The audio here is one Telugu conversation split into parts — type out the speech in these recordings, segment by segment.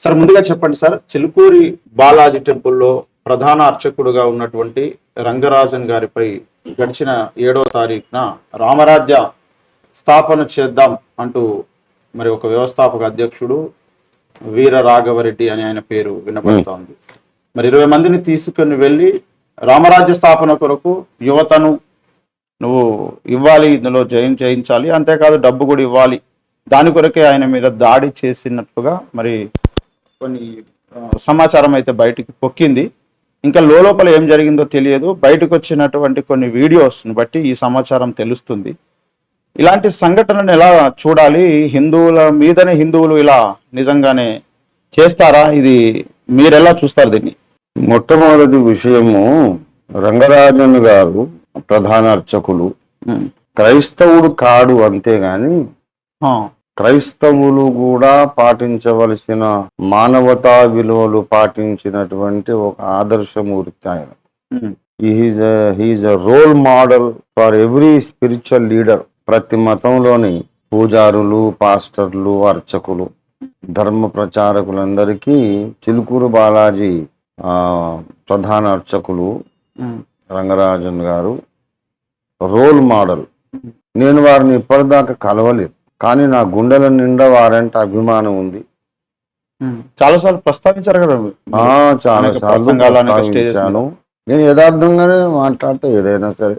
సార్ ముందుగా చెప్పండి సార్, చిలుకూరి బాలాజీ టెంపుల్లో ప్రధాన అర్చకుడుగా ఉన్నటువంటి రంగరాజన్ గారిపై గడిచిన 7వ తారీఖున రామరాజ్య స్థాపన చేద్దాం అంటూ మరి ఒక వ్యవస్థాపక అధ్యక్షుడు వీర రాఘవరెడ్డి అని ఆయన పేరు వినబడుతోంది. మరి 20 మందిని తీసుకుని వెళ్ళి రామరాజ్య స్థాపన కొరకు యువతను నువ్వు ఇవ్వాలి, ఇందులో చేయించాలి, అంతేకాదు డబ్బు కూడా ఇవ్వాలి, దాని కొరకే ఆయన మీద దాడి చేసినట్లుగా మరి కొన్ని సమాచారం అయితే బయటికి పొక్కింది. ఇంకా లోపల ఏం జరిగిందో తెలియదు. బయటకు వచ్చినటువంటి కొన్ని వీడియోస్ని బట్టి ఈ సమాచారం తెలుస్తుంది. ఇలాంటి సంఘటనను ఎలా చూడాలి? హిందువుల మీదనే హిందువులు ఇలా నిజంగానే చేస్తారా? ఇది మీరెలా చూస్తారు దీన్ని? మొట్టమొదటి విషయము, రంగరాజన్ గారు ప్రధాన అర్చకులు, క్రైస్తవుడు కాడు, అంతేగాని క్రైస్తవులు కూడా పాటించవలసిన మానవతా విలువలు పాటించినటువంటి ఒక ఆదర్శమూర్తి ఆయన. He is a role model for every spiritual leader. ప్రతి మతంలోని పూజారులు, పాస్టర్లు, అర్చకులు, ధర్మ ప్రచారకులందరికీ చిలుకూరు బాలాజీ ప్రధాన అర్చకులు రంగరాజన్ గారు రోల్ మోడల్. నేను వారిని ఇప్పటిదాకా కలవలేదు, కానీ నా గుండెల నిండా వారంటే అభిమానం ఉంది. చాలాసార్లు ప్రస్తావించారు కదా? చాలా సార్లు ప్రస్తావించాను. నేను యథార్థంగానే మాట్లాడితే ఏదైనా సరే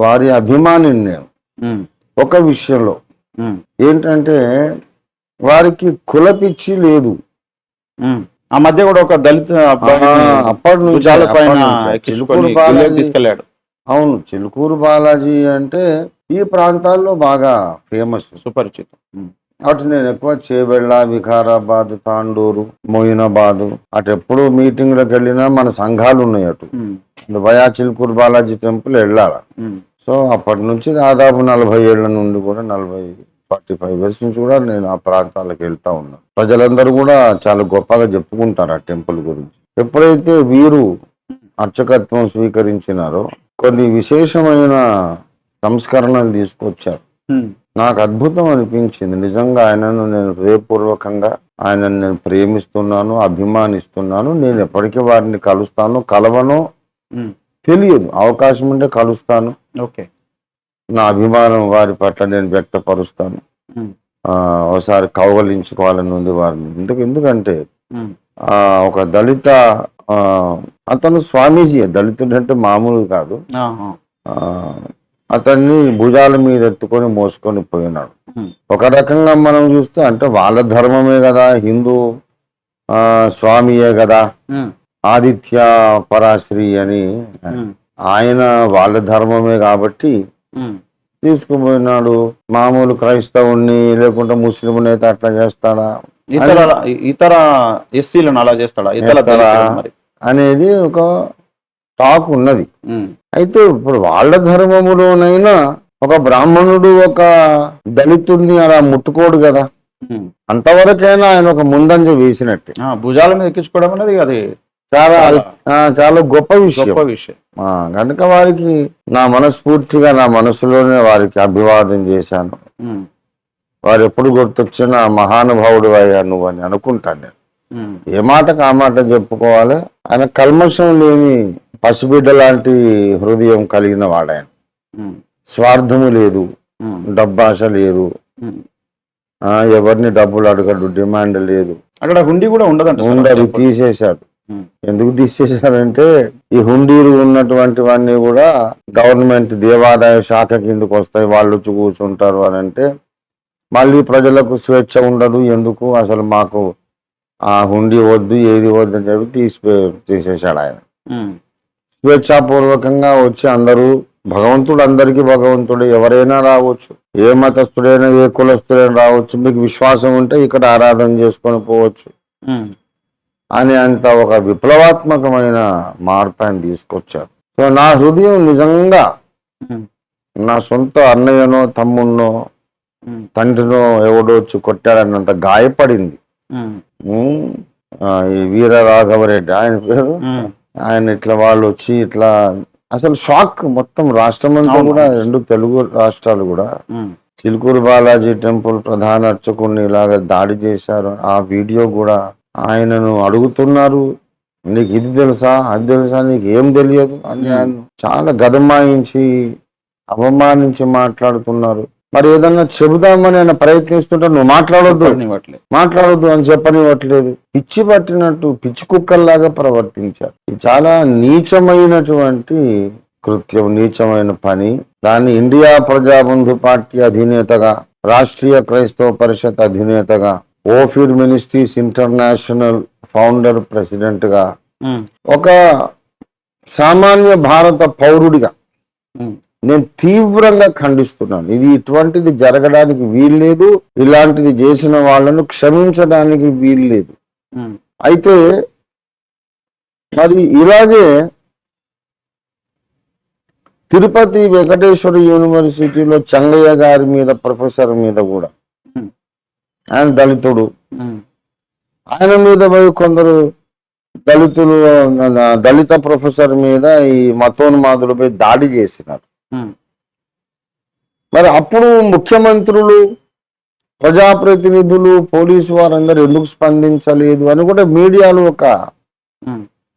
వారి అభిమాని నేను. ఒక విషయంలో ఏంటంటే వారికి కులపిచ్చి లేదు. ఆ మధ్య కూడా ఒక దళిత అప్పటి నుంచి తీసుకెళ్ళాడు. అవును, చిలుకూరు బాలాజీ అంటే ఈ ప్రాంతాల్లో బాగా ఫేమస్, సుపరిచితం. అటు నేను ఎక్కువ చేవెళ్ళ, వికారాబాద్, తాండూరు, మొయినాబాద్ అటు ఎప్పుడు మీటింగ్లకు వెళ్ళినా మన సంఘాలు ఉన్నాయి అటు. భయా చిలుకూరు బాలాజీ టెంపుల్ వెళ్ళాల. సో అప్పటి నుంచి దాదాపు 40 ఏళ్ల నుండి కూడా 45 ఇయర్స్ నుంచి కూడా నేను ఆ ప్రాంతాలకు వెళ్తా ఉన్నాను. ప్రజలందరూ కూడా చాలా గొప్పగా చెప్పుకుంటారు ఆ టెంపుల్ గురించి. ఎప్పుడైతే వీరు అర్చకత్వం స్వీకరించినారో కొన్ని విశేషమైన సంస్కరణలు తీసుకొచ్చారు. నాకు అద్భుతం అనిపించింది. నిజంగా ఆయనను నేను హృదయపూర్వకంగా ఆయనను నేను ప్రేమిస్తున్నాను, అభిమానిస్తున్నాను. నేను ఎప్పటికీ వారిని కలుస్తాను, కలవనో తెలియదు. అవకాశం ఉంటే కలుస్తాను. ఓకే, నా అభిమానం వారి పట్ల నేను వ్యక్తపరుస్తాను. ఒకసారి కౌగలించుకోవాలని ఉంది వారిని. ఎందుకంటే ఒక దళిత అతను స్వామీజీ, దళితుడు అంటే మామూలు కాదు. అతన్ని భుజాల మీద ఎత్తుకొని మోసుకొని పోయినాడు. ఒక రకంగా మనం చూస్తే అంటే వాళ్ళ ధర్మమే కదా, హిందూ స్వామియే కదా, ఆదిత్య పరాశ్రీ అని ఆయన వాళ్ళ ధర్మమే కాబట్టి తీసుకుపోయినాడు. మామూలు క్రైస్తవుణ్ణి లేకుంటే ముస్లింని అయితే అట్లా చేస్తాడా, ఇతర ఎస్సీలను అలా చేస్తాడా అనేది ఒక టాక్ ఉన్నది. అయితే ఇప్పుడు వాళ్ళ ధర్మములోనైనా ఒక బ్రాహ్మణుడు ఒక దళితుడిని అలా ముట్టుకోడు కదా. అంతవరకైనా ఆయన ఒక ముందంజ వేసినట్టే. భుజాల మీద ఎక్కించుకోవడం అనేది అది చాలా గొప్ప విషయం. కనుక వారికి నా మనస్ఫూర్తిగా నా మనసులోనే వారికి అభివాదం చేశాను. వారు ఎప్పుడు గుర్తొచ్చినా మహానుభావుడు అయ్యా నువ్వు అని అనుకుంటాను నేను. ఏ మాటకు ఆ మాట చెప్పుకోవాలి. ఆయన కల్మషం లేని పసిబిడ్డ లాంటి హృదయం కలిగిన వాడాయన. స్వార్థము లేదు, డబ్బాశ లేదు, ఎవరిని డబ్బులు అడగడు, డిమాండ్ లేదు. అక్కడ హుండీ కూడా ఉండదు, తీసేశాడు. ఎందుకు తీసేశారంటే ఈ హుండీలు ఉన్నటువంటివన్నీ కూడా గవర్నమెంట్ దేవాదాయ శాఖ కిందకు వస్తాయి, వాళ్ళు వచ్చి కూర్చుంటారు అని అంటే మళ్ళీ ప్రజలకు స్వేచ్ఛ ఉండదు. ఎందుకు అసలు మాకు ఆ హుండీ వద్దు, ఏది వద్దు అని చెప్పి తీసేశాడు ఆయన. స్వేచ్ఛాపూర్వకంగా వచ్చి అందరూ భగవంతుడు, అందరికీ భగవంతుడు, ఎవరైనా రావచ్చు, ఏ మతస్థుడైనా ఏ కులస్థుడైనా రావచ్చు, మీకు విశ్వాసం ఉంటే ఇక్కడ ఆరాధన చేసుకొని పోవచ్చు అని అంత ఒక విప్లవాత్మకమైన మార్పు ఆయన తీసుకొచ్చారు. సో నా హృదయం నిజంగా నా సొంత అన్నయ్యనో తమ్మున్నో తండ్రినో ఎవడో వచ్చి కొట్టాడన్నంత గాయపడింది. ఈ వీర రాఘవరెడ్డి ఆయన పేరు. ఆయన ఇట్లా వాళ్ళు వచ్చి ఇట్లా అసలు షాక్ మొత్తం రాష్ట్రం అంతా కూడా, 2 తెలుగు రాష్ట్రాలు కూడా చిలుకూరు బాలాజీ టెంపుల్ ప్రధాన అర్చకుడిని ఇలాగ దాడి చేశారు. ఆ వీడియో కూడా ఆయనను అడుగుతున్నారు, నీకు ఇది తెలుసా అది తెలుసా, నీకు ఏం తెలియదు అని ఆయన చాలా గదమాయించి అవమానించి మాట్లాడుతున్నారు. మరి ఏదన్నా చెబుదామని ఆయన ప్రయత్నిస్తుంటే నువ్వు మాట్లాడొద్దు అని చెప్పనివ్వట్లేదు. పిచ్చి పట్టినట్టు పిచ్చి కుక్కల్లాగా ప్రవర్తించారు. ఇది చాలా నీచమైనటువంటి కృత్యం, నీచమైన పని. దాన్ని ఇండియా ప్రజాబంధు పార్టీ అధినేతగా, రాష్ట్రీయ క్రైస్తవ పరిషత్ అధినేతగా, Ophir ministries international founder president గా, ఒక సామాన్య భారత పౌరుడిగా నేను తీవ్రంగా ఖండిస్తున్నాను. ఇది ఇటువంటిది జరగడానికి వీల్లేదు. ఇలాంటిది చేసిన వాళ్ళను క్షమించడానికి వీల్లేదు. అయితే మరి ఇలాగే తిరుపతి వెంకటేశ్వర యూనివర్సిటీలో చెంగయ్య గారి మీద, ప్రొఫెసర్ మీద కూడా, ఆయన దళితుడు, ఆయన మీద పోయి కొందరు దళితులు, దళిత ప్రొఫెసర్ మీద ఈ మతోన్మాదులపై దాడి చేసినారు. మరి అప్పుడు ముఖ్యమంత్రులు, ప్రజాప్రతినిధులు, పోలీసు వారందరూ ఎందుకు స్పందించలేదు అని కూడా మీడియాలో ఒక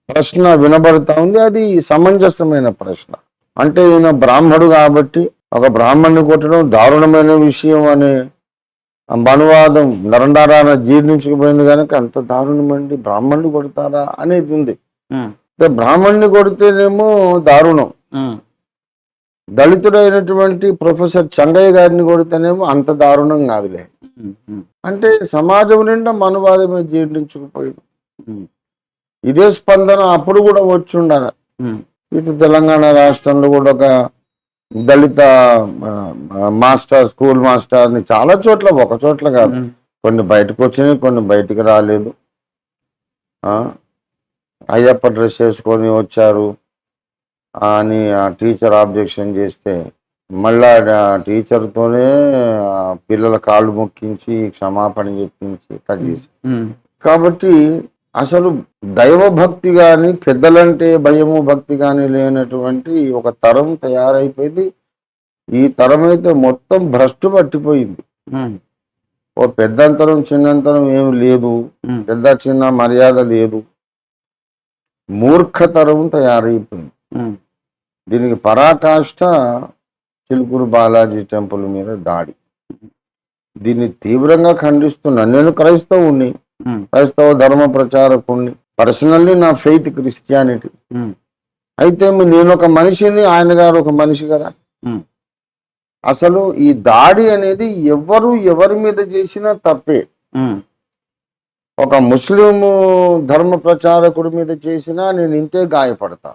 ప్రశ్న వినబడతా ఉంది. అది సమంజసమైన ప్రశ్న. అంటే ఈయన బ్రాహ్మడు కాబట్టి ఒక బ్రాహ్మణ్ణి కొట్టడం దారుణమైన విషయం అనే మనువాదం నరండారాన జీర్ణించుకుపోయింది కనుక అంత దారుణమండి, బ్రాహ్మణ్ణి కొడతారా అనేది ఉంది. బ్రాహ్మణ్ణి కొడితేనేమో దారుణం, దళితుడైనటువంటి ప్రొఫెసర్ చెంగయ్య గారిని కొడితేనేమో అంత దారుణం కాదులే. అంటే సమాజం నిండా మనువాదమే జీర్ణించుకుపోయింది. ఇదే స్పందన అప్పుడు కూడా వచ్చి ఉండాలి. ఇటు తెలంగాణ రాష్ట్రంలో కూడా ఒక దళిత మాస్టర్, స్కూల్ మాస్టర్ని చాలా చోట్ల, ఒక చోట్ల కాదు, కొన్ని బయటకు వచ్చినాయి, కొన్ని బయటికి రాలేదు. అయ్యప్ప డ్రెస్ వేసుకొని వచ్చారు అని ఆ టీచర్ ఆబ్జెక్షన్ చేస్తే మళ్ళా టీచర్తోనే పిల్లల కాళ్ళు మొక్కించి క్షమాపణ చెప్పించి ఇట్లా చేశారు. కాబట్టి అసలు దైవభక్తి కానీ, పెద్దలంటే భయము భక్తి కానీ లేనటువంటి ఒక తరం తయారైపోయింది. ఈ తరం అయితే మొత్తం భ్రష్టు పట్టిపోయింది. ఓ పెద్దంతరం చిన్నంతరం ఏమి లేదు, పెద్ద చిన్న మర్యాద లేదు, మూర్ఖతరం తయారైపోయింది. దీనికి పరాకాష్ట చిలుకూరు బాలాజీ టెంపుల్ మీద దాడి. దీన్ని తీవ్రంగా ఖండిస్తున్నాను. నేను క్రైస్తవుని, క్రైస్తవ ధర్మ ప్రచారకుణ్ణి, పర్సనల్లీ నా ఫెయిత్ క్రిస్టియానిటీ. అయితే నేను ఒక మనిషిని, ఆయన గారు ఒక మనిషి కదా. అసలు ఈ దాడి అనేది ఎవరి మీద చేసినా తప్పే. ఒక ముస్లిం ధర్మ ప్రచారకుడి మీద చేసినా నేను ఇంతే గాయపడతా.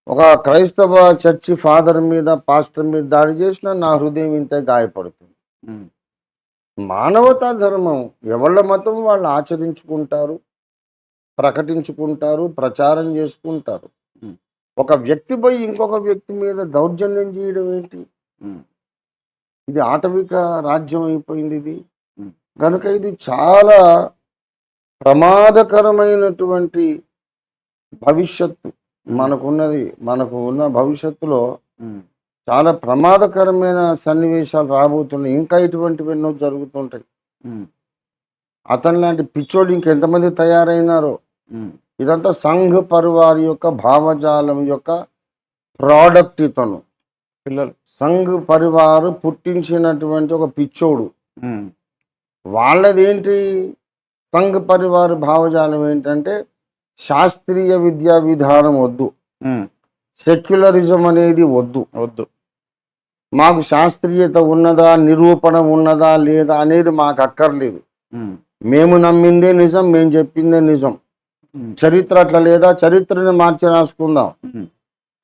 ఒక క్రైస్తవ చర్చి ఫాదర్ మీద, పాస్టర్ మీద దాడి చేసినా నా హృదయం ఇంతే గాయపడుతుంది. మానవతా ధర్మం, ఎవళ్ళ మతం వాళ్ళు ఆచరించుకుంటారు, ప్రకటించుకుంటారు, ప్రచారం చేసుకుంటారు. ఒక వ్యక్తి పోయి ఇంకొక వ్యక్తి మీద దౌర్జన్యం చేయడం ఏంటి? ఇది ఆటవిక రాజ్యం అయిపోయింది ఇది. కనుక ఇది చాలా ప్రమాదకరమైనటువంటి భవిష్యత్తు మనకు ఉన్న భవిష్యత్తులో చాలా ప్రమాదకరమైన సన్నివేశాలు రాబోతున్నాయి. ఇంకా ఇటువంటివి ఎన్నో జరుగుతుంటాయి. అతని లాంటి పిచ్చోడు ఇంకెంతమంది తయారైనారో. ఇదంతా సంఘ పరివార్ యొక్క భావజాలం యొక్క ప్రోడక్ట్. ఇతను పిల్లలు సంఘ పరివారు పుట్టించినటువంటి ఒక పిచ్చోడు. వాళ్ళదేంటి సంఘ పరివార భావజాలం ఏంటంటే శాస్త్రీయ విద్యా విధానం వద్దు, సెక్యులరిజం అనేది వద్దు, మాకు శాస్త్రీయత ఉన్నదా, నిరూపణ ఉన్నదా లేదా అనేది మాకు అక్కర్లేదు, మేము నమ్మిందే నిజం, మేము చెప్పిందే నిజం, చరిత్ర అట్లా లేదా, చరిత్రని మార్చి రాసుకుందాం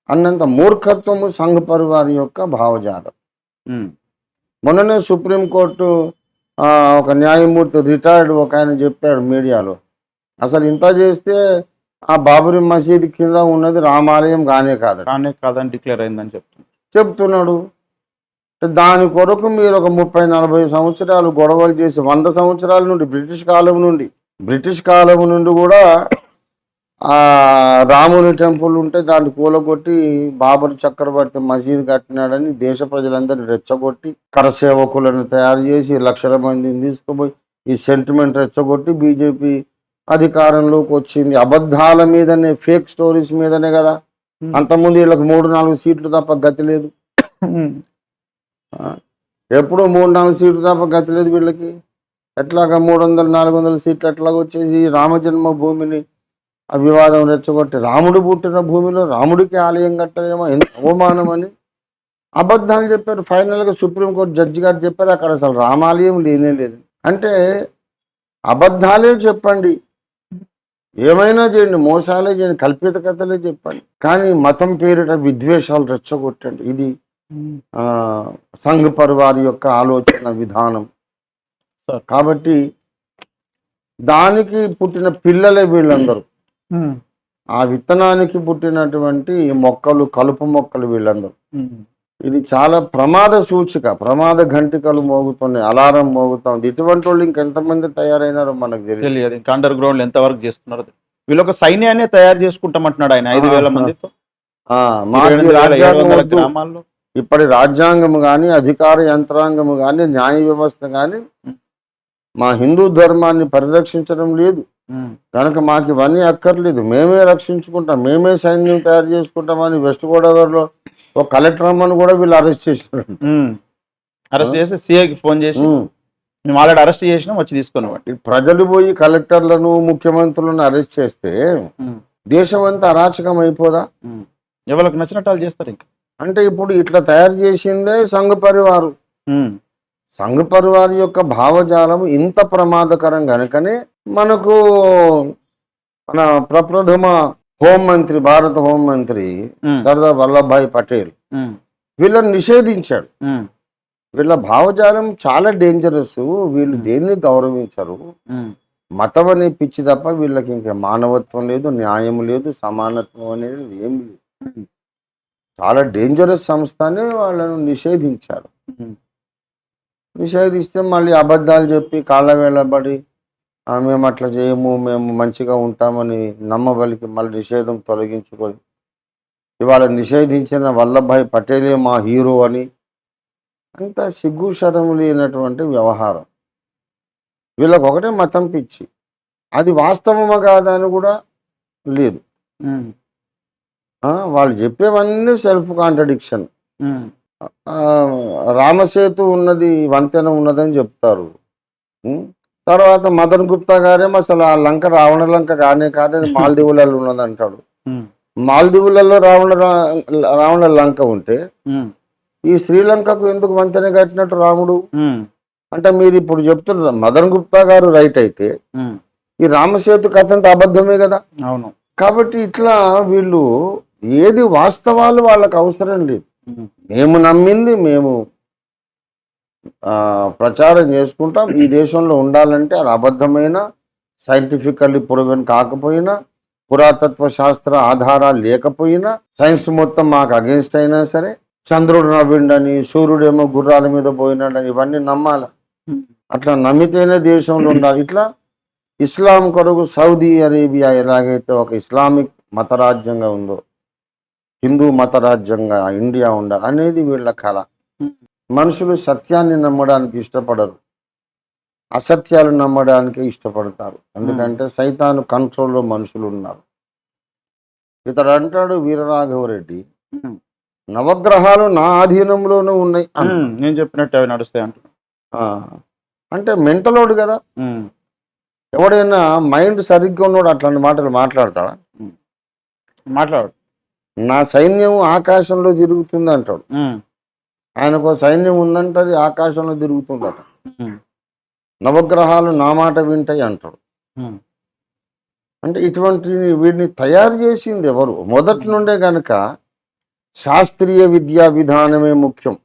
అన్నంత మూర్ఖత్వము సంఘ పరివారి యొక్క భావజాలం. మొన్ననే సుప్రీంకోర్టు ఒక న్యాయమూర్తి, రిటైర్డ్ ఒక ఆయన చెప్పాడు మీడియాలో, అసలు ఇంత చేస్తే ఆ బాబరీ మసీద్ కింద ఉన్నది రామాలయం కానే కాదని డిక్లేర్ అయిందని చెప్తున్నాడు. దాని కొరకు మీరు ఒక 30-40 సంవత్సరాలు గొడవలు చేసి 100 సంవత్సరాల నుండి బ్రిటిష్ కాలం నుండి కూడా ఆ రాముని టెంపుల్ ఉంటే దాన్ని కూలగొట్టి బాబర్ చక్రవర్తి మసీద్ కట్టినాడని దేశ ప్రజలందరినీ రెచ్చగొట్టి కరసేవకులను తయారు చేసి లక్షల మందిని తీసుకుపోయి ఈ సెంటిమెంట్ రెచ్చగొట్టి బీజేపీ అధికారంలోకి వచ్చింది. అబద్ధాల మీదనే, ఫేక్ స్టోరీస్ మీదనే కదా. అంతకుముందు వీళ్ళకి 3-4 సీట్లు తప్ప గతి లేదు. ఎప్పుడు 3-4 సీట్లు తప్ప గతి లేదు వీళ్ళకి. ఎట్లాగా 300-400 సీట్లు ఎట్లాగ వచ్చేసి రామజన్మ భూమిని వివాదం రెచ్చగొట్టి రాముడు పుట్టిన భూమిలో రాముడికి ఆలయం కట్టలేమో, ఎంత అవమానం అని అబద్ధాలు చెప్పారు. ఫైనల్గా సుప్రీంకోర్టు జడ్జి గారు చెప్పారు అక్కడ అసలు రామాలయం లేనే లేదు. అంటే అబద్ధాలే చెప్పండి, ఏమైనా చేయండి, మోసాలే చేయండి, కల్పిత కథలే చెప్పండి, కానీ మతం పేరిట విద్వేషాలు రెచ్చగొట్టండి. ఇది సంఘ్ పరివార్ యొక్క ఆలోచన విధానం. కాబట్టి దానికి పుట్టిన పిల్లలే వీళ్ళందరూ. ఆ విత్తనానికి పుట్టినటువంటి మొక్కలు, కలుపు మొక్కలు వీళ్ళందరూ. ఇది చాలా ప్రమాద సూచిక, ప్రమాద ఘంటికలు మోగుతున్నాయి, అలారం మోగుతుంది. ఇటువంటి వాళ్ళు ఇంకెంతమంది తయారైనారో మనకు తెలియదు. ఇంకా అండర్ గ్రౌండ్ ఎంత వరకు చేస్తున్నారు. వీళ్ళు ఒక సైన్యాన్ని తయారు చేసుకుంటామంటున్నాడు ఆయన 5,000 మందితో. గ్రామాల్లో ఇప్పటి రాజ్యాంగము కానీ, అధికార యంత్రాంగము కానీ, న్యాయ వ్యవస్థ కానీ మా హిందూ ధర్మాన్ని పరిరక్షించడం లేదు కనుక మాకు ఇవన్నీ అక్కర్లేదు, మేమే రక్షించుకుంటాం, మేమే సైన్యం తయారు చేసుకుంటామని వెస్ట్ గోదావరిలో ఒక కలెక్టర్ అమ్మను కూడా వీళ్ళు అరెస్ట్ చేశారు. అరెస్ట్ చేసి సిఐకి ఫోన్ చేసి మేము ఆల్రెడీ అరెస్ట్ చేసినాం, వచ్చి తీసుకుని. ప్రజలు పోయి కలెక్టర్లను, ముఖ్యమంత్రులను అరెస్ట్ చేస్తే దేశం అంతా అరాచకం అయిపోదా? ఎవరికి నచ్చినట్టు వాళ్ళు చేస్తారు. ఇంకా అంటే ఇప్పుడు ఇట్లా తయారు చేసిందే సంఘ పరివారు. సంఘ పరివార్ యొక్క భావజాలం ఇంత ప్రమాదకరం కనుకనే మనకు మన ప్రప్రథమ హోంమంత్రి, భారత హోంమంత్రి సర్దార్ వల్లభాయ్ పటేల్ వీళ్ళని నిషేధించాడు. వీళ్ళ భావజాలం చాలా డేంజరస్, వీళ్ళు దేన్ని గౌరవించరు, మతం అనే పిచ్చి తప్ప వీళ్ళకి ఇంకా మానవత్వం లేదు, న్యాయం లేదు, సమానత్వం అనేది ఏం లేదు. చాలా డేంజరస్ సంస్థ అని వాళ్ళను నిషేధించారు. నిషేధిస్తే మళ్ళీ అబద్ధాలు చెప్పి కాళ్ళ వేళబడి మేము అట్లా చేయము, మేము మంచిగా ఉంటామని నమ్మబలికి మళ్ళీ నిషేధం తొలగించుకొని ఇవాళ నిషేధించిన వల్లభాయ్ పటేలే మా హీరో అని అంత సిగ్గు శరం లేనటువంటి వ్యవహారం. వీళ్ళకి ఒకటే మతం పిచ్చి, అది వాస్తవమా కాదా అని కూడా లేదు. వాళ్ళు చెప్పేవన్నీ సెల్ఫ్ కాంట్రడిక్షన్. రామసేతు ఉన్నది, వంతెన ఉన్నదని చెప్తారు. తర్వాత మదన్ గుప్తా గారేమో అసలు ఆ లంక రావణ లంక కానే కాదు, అది మాల్దీవులలో ఉన్నది అంటాడు. మాల్దీవులలో రావణ లంక ఉంటే ఈ శ్రీలంకకు ఎందుకు వంతెన కట్టినట్టు రాముడు? అంటే మీరు ఇప్పుడు చెప్తున్నారు మదన్ గుప్తా గారు రైట్ అయితే ఈ రామసేతు కథ అంత అబద్ధమే కదా. అవును. కాబట్టి ఇట్లా వీళ్ళు ఏది వాస్తవాలు వాళ్ళకి అవసరం లేదు, మేము నమ్మింది మేము ప్రచారం చేసుకుంటాం. ఈ దేశంలో ఉండాలంటే అది అబద్ధమైన, సైంటిఫికల్లీ ప్రూవెన్ కాకపోయినా, పురాతత్వ శాస్త్ర ఆధారాలు లేకపోయినా, సైన్స్ మొత్తం మాకు అగేన్స్ట్ అయినా సరే, చంద్రుడు నవ్విండని, సూర్యుడేమో గుర్రాల మీద పోయినాడని ఇవన్నీ నమ్మాలి. అట్లా నమ్మితేనే దేశంలో ఉండాలి. ఇట్లా ఇస్లాం కొరకు సౌదీ అరేబియా ఎలాగైతే ఒక ఇస్లామిక్ మతరాజ్యంగా ఉందో, హిందూ మతరాజ్యంగా ఇండియా ఉండాలి అనేది వీళ్ళ కళ. మనుషులు సత్యాన్ని నమ్మడానికి ఇష్టపడరు, అసత్యాలు నమ్మడానికి ఇష్టపడతారు. ఎందుకంటే సైతాను కంట్రోల్లో మనుషులు ఉన్నారు. ఇతడు అంటాడు వీరరాఘవరెడ్డి, నవగ్రహాలు నా ఆధీనంలోనూ ఉన్నాయి, నేను చెప్పినట్టు అవి నడుస్తాయి అంటున్నా. అంటే మెంటలోడు కదా. ఎవడైనా మైండ్ సరిగ్గా ఉన్నోడు అట్లాంటి మాటలు మాట్లాడతాడా? మాట్లాడు. నా సైన్యం ఆకాశంలో తిరుగుతుంది అంటాడు. ఆయనకు సైన్యం ఉందంటే అది ఆకాశంలో తిరుగుతుందట. నవగ్రహాలు నా మాట వింటాయి అంటాడు. అంటే ఇటువంటి వీడిని తయారు చేసింది ఎవరు? మొదటి నుండే కనుక శాస్త్రీయ విద్యా విధానమే ముఖ్యం,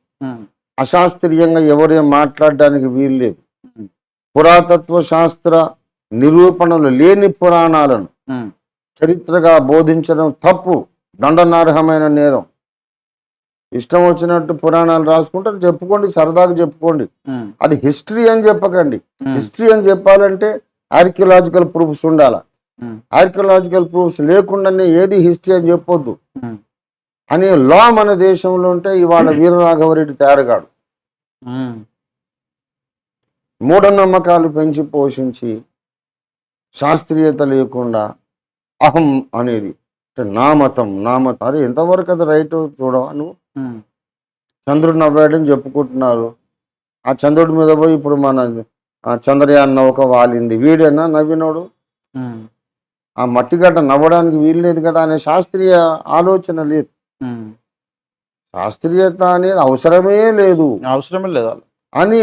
అశాస్త్రీయంగా ఎవరేం మాట్లాడడానికి వీల్లేదు. పురాతత్వ శాస్త్ర నిరూపణలు లేని పురాణాలను చరిత్రగా బోధించడం తప్పు, దండనార్హమైన నేరం. ఇష్టం వచ్చినట్టు పురాణాలు రాసుకుంటారు, చెప్పుకోండి, సరదాగా చెప్పుకోండి, అది హిస్టరీ అని చెప్పకండి. హిస్టరీ అని చెప్పాలంటే ఆర్కియలాజికల్ ప్రూఫ్స్ ఉండాలి. ఆర్కియలాజికల్ ప్రూఫ్స్ లేకుండానే ఏది హిస్టరీ అని చెప్పొద్దు అనే లా మన దేశంలో ఉంటే ఇవాళ వీరరాఘవరెడ్డి తయారుగాడు. మూఢనమ్మకాలు పెంచి పోషించి శాస్త్రీయత లేకుండా అహం అనేది అంటే నా మతం అరే ఎంతవరకు అది రైట్ చూడవా నువ్వు? చంద్రుడు నవ్వాడని చెప్పుకుంటున్నారు. ఆ చంద్రుడి మీద పోయి ఇప్పుడు మన చంద్రయాన్ నౌక వాలింది, వీడేనా నవ్వినోడు? ఆ మట్టిగడ్డ నవ్వడానికి వీలు లేదు కదా అనే శాస్త్రీయ ఆలోచన లేదు. శాస్త్రీయత అనేది అవసరమే లేదు అని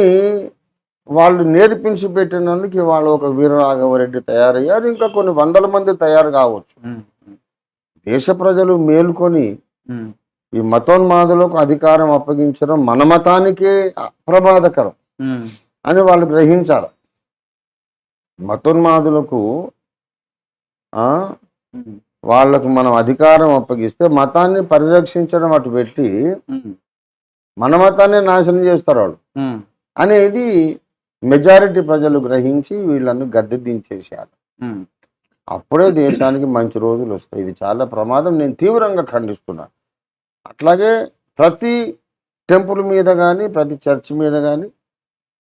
వాళ్ళు నేర్పించి పెట్టినందుకు వాళ్ళు ఒక వీరరాఘవరెడ్డి తయారయ్యారు. ఇంకా కొన్ని వందల మంది తయారు కావచ్చు. దేశ ప్రజలు మేల్కొని ఈ మతోన్మాదులకు అధికారం అప్పగించడం మన మతానికే ప్రమాదకరం అని వాళ్ళు గ్రహించాలి. మతోన్మాదులకు వాళ్ళకు మనం అధికారం అప్పగిస్తే మతాన్ని పరిరక్షించడం అటు పెట్టి మన మతాన్ని నాశనం చేస్తారు వాళ్ళు అనేది మెజారిటీ ప్రజలు గ్రహించి వీళ్ళను గద్దె దించేశారు. అప్పుడే దేశానికి మంచి రోజులు వస్తాయి. ఇది చాలా ప్రమాదం, నేను తీవ్రంగా ఖండిస్తున్నాను. అట్లాగే ప్రతి టెంపుల్ మీద కానీ ప్రతి చర్చ్ మీద కానీ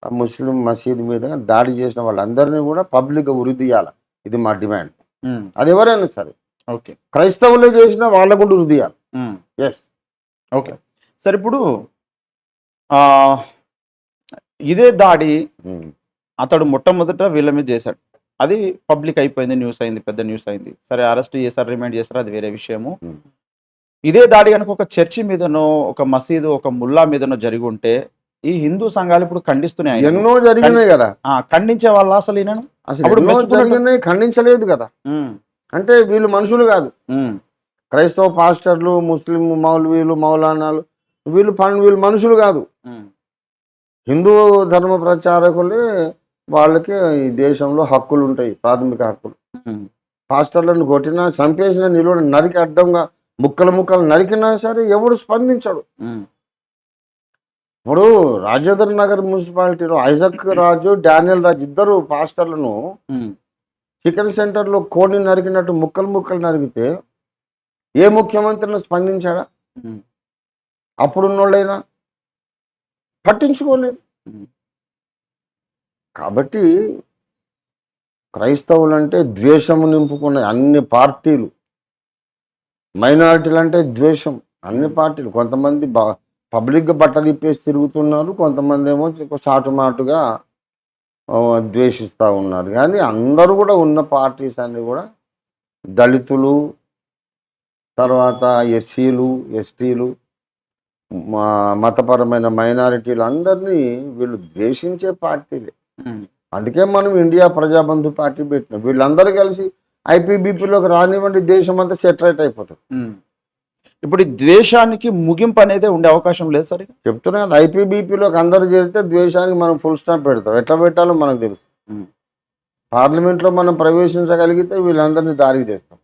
ముస్లిం మసీద్ మీద కానీ దాడి చేసిన వాళ్ళందరినీ కూడా పబ్లిక్గా ఉరి తీయాలి. ఇది మా డిమాండ్. అది ఎవరైనా సరే, ఓకే, క్రైస్తవులే చేసినా వాళ్ళకు కూడా ఉరి తీయాలి. Yes, okay sir. ఇప్పుడు ఇదే దాడి అతడు మొట్టమొదట వీళ్ళ మీద చేశాడు, అది పబ్లిక్ అయిపోయింది, న్యూస్ అయింది, పెద్ద న్యూస్ అయింది. సరే, అరెస్ట్ చేశారు, రిమైండ్ చేశారు, అది వేరే విషయము. ఇదే దాడి కనుక ఒక చర్చి మీదనో ఒక మసీదు ఒక ముల్లా మీదనో జరిగి ఉంటే ఈ హిందూ సంఘాలు ఇప్పుడు ఖండిస్తున్నాయి. ఎన్నో జరిగినాయి కదా, ఖండించే వాళ్ళు అసలు ఈయనను జరిగినాయి, ఖండించలేదు కదా. అంటే వీళ్ళు మనుషులు కాదు. క్రైస్తవ పాస్టర్లు, ముస్లిం మౌలవీలు, మౌలానాలు, వీళ్ళు మనుషులు కాదు. హిందూ ధర్మ ప్రచారకులే, వాళ్ళకి ఈ దేశంలో హక్కులు ఉంటాయి, ప్రాథమిక హక్కులు. పాస్టర్లను కొట్టినా, చంపేసినా, నిలువ నరికి అడ్డంగా ముక్కలు నరికినా సరే ఎవడు స్పందించడు. ఇప్పుడు రాజేంద్ర నగర్ మున్సిపాలిటీలో ఐజక్ రాజు, డానియల్ రాజు ఇద్దరు పాస్టర్లను చికెన్ సెంటర్లో కోడిని నరికినట్టు ముక్కలు నరికితే ఏ ముఖ్యమంత్రిని స్పందించాడా? అప్పుడున్నోళ్ళైనా పట్టించుకోలేదు. కాబట్టి క్రైస్తవులు అంటే ద్వేషము నింపుకున్న అన్ని పార్టీలు, మైనారిటీలు అంటే ద్వేషం అన్ని పార్టీలు. కొంతమంది పబ్లిక్గా బట్టలు ఇప్పేసి తిరుగుతున్నారు, కొంతమంది ఏమో సాటుమాటుగా ద్వేషిస్తూ ఉన్నారు. కానీ అందరూ కూడా ఉన్న పార్టీస్ అన్నీ కూడా దళితులు, తర్వాత ఎస్సీలు, ఎస్టీలు, మతపరమైన మైనారిటీలు అందరినీ వీళ్ళు ద్వేషించే పార్టీలే. అందుకే మనం ఇండియా ప్రజాబంధు పార్టీ పెట్టినాం. వీళ్ళందరూ కలిసి ఐపీబీపీలోకి రానివ్వండి, దేశం అంతా సెటరేట్ అయిపోతుంది. ఇప్పుడు ఈ ద్వేషానికి ముగింపు అనేది ఉండే అవకాశం లేదు సార్. చెప్తున్నా కదా, ఐపీబీపీలోకి అందరూ చేరితే ద్వేషానికి మనం ఫుల్ స్టాప్ పెడతాం. ఎట్లా పెట్టాలో మనకు తెలుసు. పార్లమెంట్లో మనం ప్రవేశించగలిగితే వీళ్ళందరినీ దారికి తెస్తాం.